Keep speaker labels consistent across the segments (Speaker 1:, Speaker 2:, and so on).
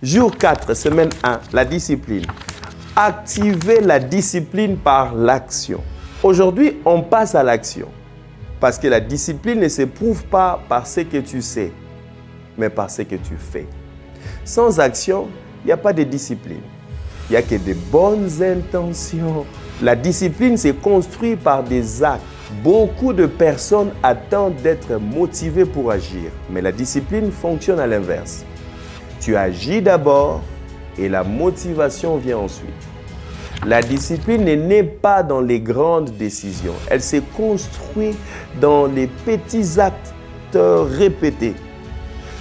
Speaker 1: Jour 4, semaine 1, la discipline. Activez la discipline par l'action. Aujourd'hui, on passe à l'action. Parce que la discipline ne s'éprouve pas par ce que tu sais, mais par ce que tu fais. Sans action, il n'y a pas de discipline. Il n'y a que de bonnes intentions. La discipline se construit par des actes. Beaucoup de personnes attendent d'être motivées pour agir, mais la discipline fonctionne à l'inverse. Tu agis d'abord et la motivation vient ensuite. La discipline n'est pas dans les grandes décisions. Elle se construit dans les petits actes répétés.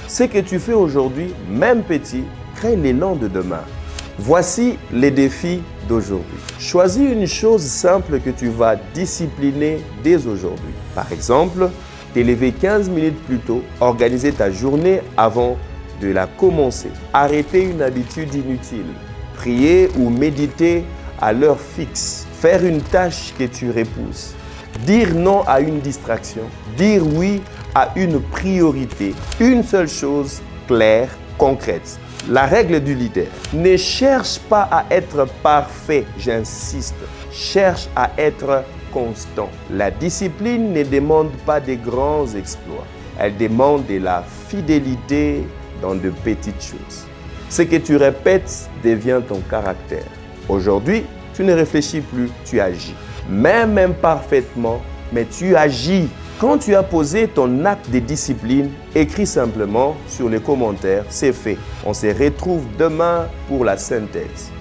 Speaker 1: Ce que tu fais aujourd'hui, même petit, crée l'élan de demain. Voici les défis d'aujourd'hui. Choisis une chose simple que tu vas discipliner dès aujourd'hui. Par exemple, te lever 15 minutes plus tôt, organiser ta journée avant de la commencer. Arrêter une habitude inutile. Prier ou méditer à l'heure fixe. Faire une tâche que tu repousses. Dire non à une distraction. Dire oui à une priorité. Une seule chose claire, concrète. La règle du leader. Ne cherche pas à être parfait, j'insiste. Cherche à être constant. La discipline ne demande pas de grands exploits. Elle demande de la fidélité dans de petites choses. Ce que tu répètes devient ton caractère. Aujourd'hui, tu ne réfléchis plus, tu agis. Même imparfaitement, mais tu agis. Quand tu as posé ton acte de discipline, écris simplement sur les commentaires, c'est fait. On se retrouve demain pour la synthèse.